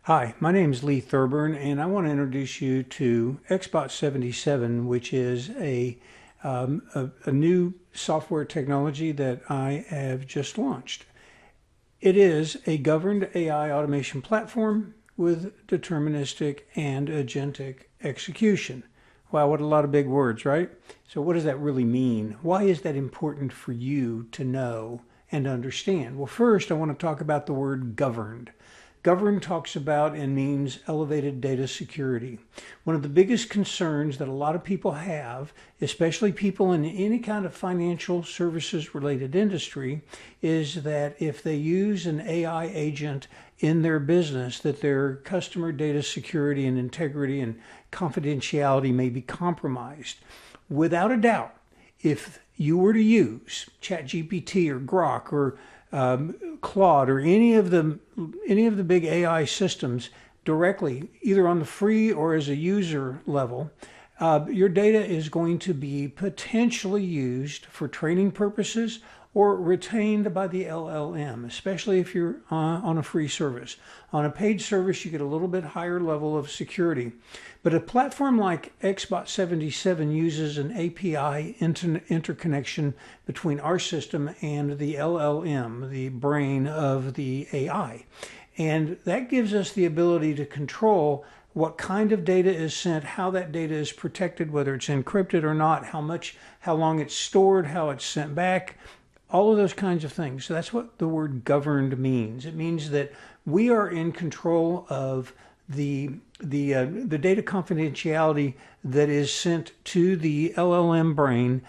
Hi, my name is Lee Thurburn, and I want to introduce you to XBot 77, which is a new software technology that I have just launched. It is a governed AI automation platform with deterministic and agentic execution. Wow, what a lot of big words, right? So what does that really mean? Why is that important for you to know and understand? Well, first, I want to talk about the word governed. Governed talks about and means elevated data security. One of the biggest concerns that a lot of people have, especially people in any kind of financial services related industry, is that if they use an AI agent in their business, that their customer data security and integrity and confidentiality may be compromised. Without a doubt, if you were to use ChatGPT or Grok or Claude or any of the big AI systems directly, either on the free or as a user level, your data is going to be potentially used for training purposes or retained by the LLM, especially if you're on a free service. On a paid service, you get a little bit higher level of security. But a platform like XBot 77 uses an API interconnection between our system and the LLM, the brain of the AI. And that gives us the ability to control what kind of data is sent, how that data is protected, whether it's encrypted or not, how long it's stored, how it's sent back, all of those kinds of things. So that's what the word governed means. It means that we are in control of the data confidentiality that is sent to the LLM brain,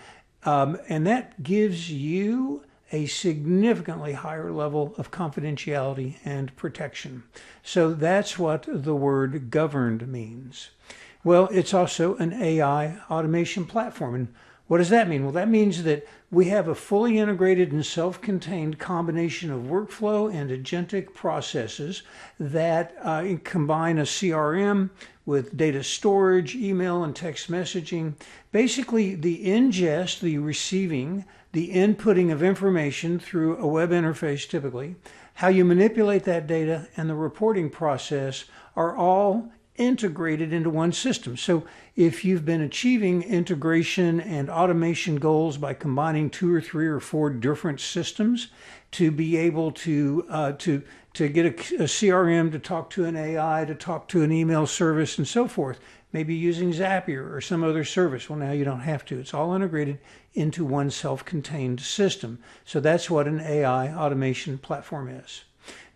and that gives you a significantly higher level of confidentiality and protection. So that's what the word governed means. Well, it's also an AI automation platform. And what does that mean? Well, that means that we have a fully integrated and self-contained combination of workflow and agentic processes that combine a CRM with data storage, email, and text messaging. Basically, the ingest, the receiving, the inputting of information through a web interface typically, how you manipulate that data, and the reporting process are all integrated into one system. So if you've been achieving integration and automation goals by combining 2 or 3 or 4 different systems to be able to get a CRM to talk to an AI, to talk to an email service and so forth, maybe using Zapier or some other service. Well, now you don't have to. It's all integrated into one self-contained system. So that's what an AI automation platform is.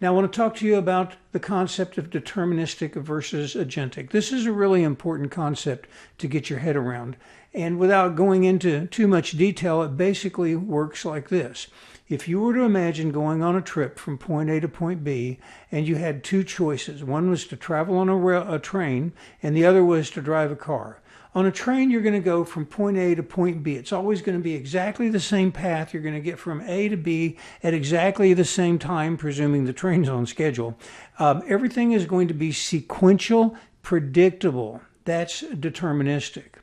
Now, I want to talk to you about the concept of deterministic versus agentic. This is a really important concept to get your head around. And without going into too much detail, it basically works like this. If you were to imagine going on a trip from point A to point B, and you had 2 choices. One was to travel on a train, and the other was to drive a car. On a train, you're going to go from point A to point B. It's always going to be exactly the same path. You're going to get from A to B at exactly the same time, presuming the train's on schedule. Everything is going to be sequential, predictable. That's deterministic.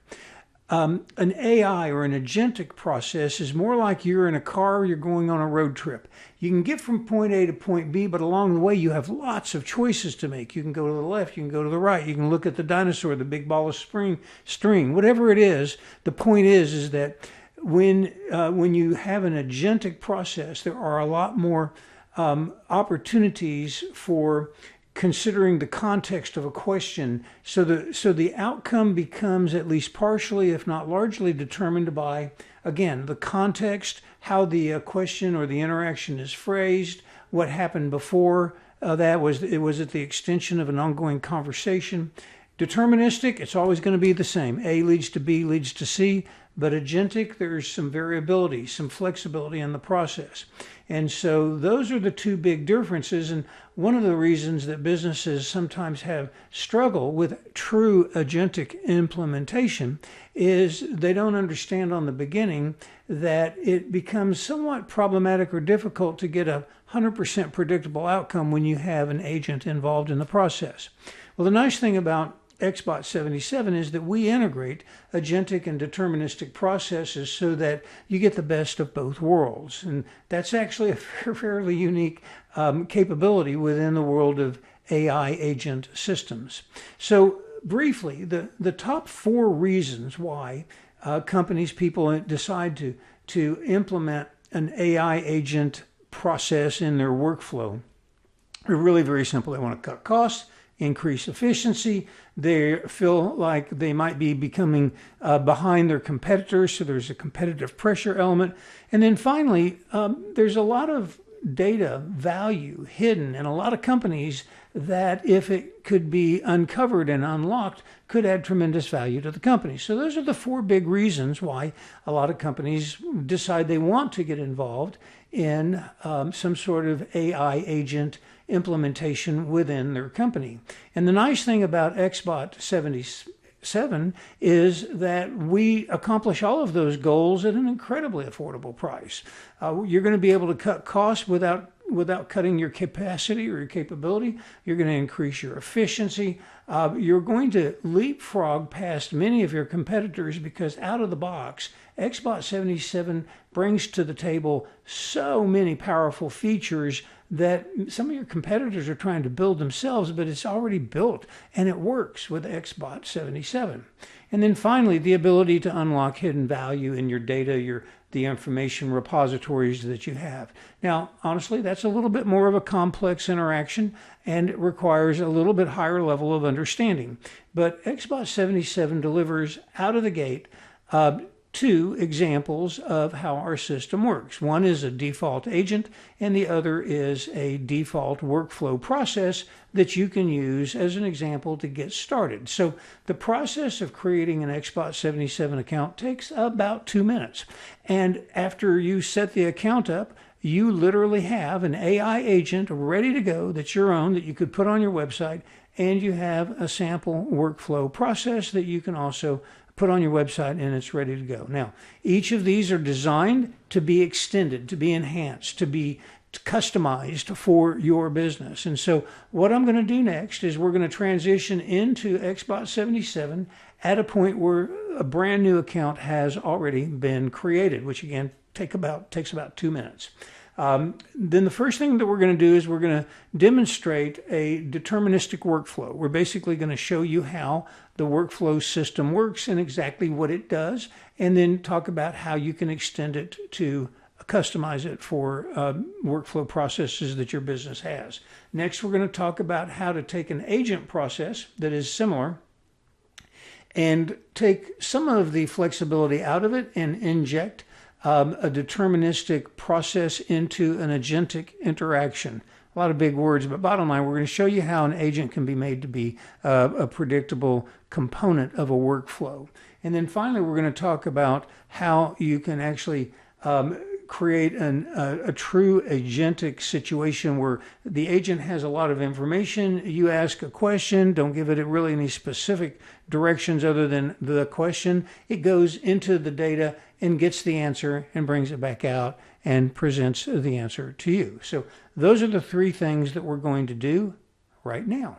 An AI or an agentic process is more like you're in a car, you're going on a road trip. You can get from point A to point B, but along the way you have lots of choices to make. You can go to the left, you can go to the right, you can look at the dinosaur, the big ball of string, whatever it is. The point is that when you have an agentic process, there are a lot more opportunities for considering the context of a question, so the outcome becomes at least partially, if not largely, determined by, again, the context, how the question or the interaction is phrased, what happened before was it the extension of an ongoing conversation. Deterministic, it's always going to be the same. A leads to B leads to C, but agentic, there's some variability, some flexibility in the process. And so those are the 2 big differences. And one of the reasons that businesses sometimes have struggle with true agentic implementation is they don't understand on the beginning that it becomes somewhat problematic or difficult to get a 100% predictable outcome when you have an agent involved in the process. Well, the nice thing about XBot 77 is that we integrate agentic and deterministic processes so that you get the best of both worlds. And that's actually a fairly unique capability within the world of AI agent systems. So briefly, the top 4 reasons why companies, people decide to implement an AI agent process in their workflow are really very simple. They want to cut costs, increase efficiency. They feel like they might be becoming behind their competitors, so there's a competitive pressure element. And then finally, there's a lot of data value hidden in a lot of companies that, if it could be uncovered and unlocked, could add tremendous value to the company. So those are the 4 big reasons why a lot of companies decide they want to get involved in some sort of AI agent implementation within their company. And the nice thing about XBot 77 is that we accomplish all of those goals at an incredibly affordable price. You're going to be able to cut costs without cutting your capacity or your capability. You're going to increase your efficiency. You're going to leapfrog past many of your competitors, because out of the box, XBot 77 brings to the table so many powerful features that some of your competitors are trying to build themselves, but it's already built and it works with XBot 77. And then finally, the ability to unlock hidden value in your data, the information repositories that you have. Now, honestly, that's a little bit more of a complex interaction, and it requires a little bit higher level of understanding. But XBot 77 delivers out of the gate 2 examples of how our system works. One is a default agent, and the other is a default workflow process that you can use as an example to get started. So the process of creating an XBot 77 account takes about 2 minutes. And after you set the account up, you literally have an AI agent ready to go that's your own, that you could put on your website, and you have a sample workflow process that you can also put on your website, and it's ready to go. Now, each of these are designed to be extended, to be enhanced, to be customized for your business. And so what I'm going to do next is we're going to transition into XBot 77 at a point where a brand new account has already been created, which again takes about 2 minutes. Then the first thing that we're going to do is we're going to demonstrate a deterministic workflow. We're basically going to show you how the workflow system works and exactly what it does, and then talk about how you can extend it to customize it for workflow processes that your business has. Next, we're going to talk about how to take an agent process that is similar and take some of the flexibility out of it and inject a deterministic process into an agentic interaction. A lot of big words, but bottom line, we're going to show you how an agent can be made to be a predictable component of a workflow. And then finally, we're going to talk about how you can actually create a true agentic situation where the agent has a lot of information. You ask a question, don't give it really any specific directions other than the question. It goes into the data and gets the answer and brings it back out and presents the answer to you. So those are the 3 things that we're going to do right now.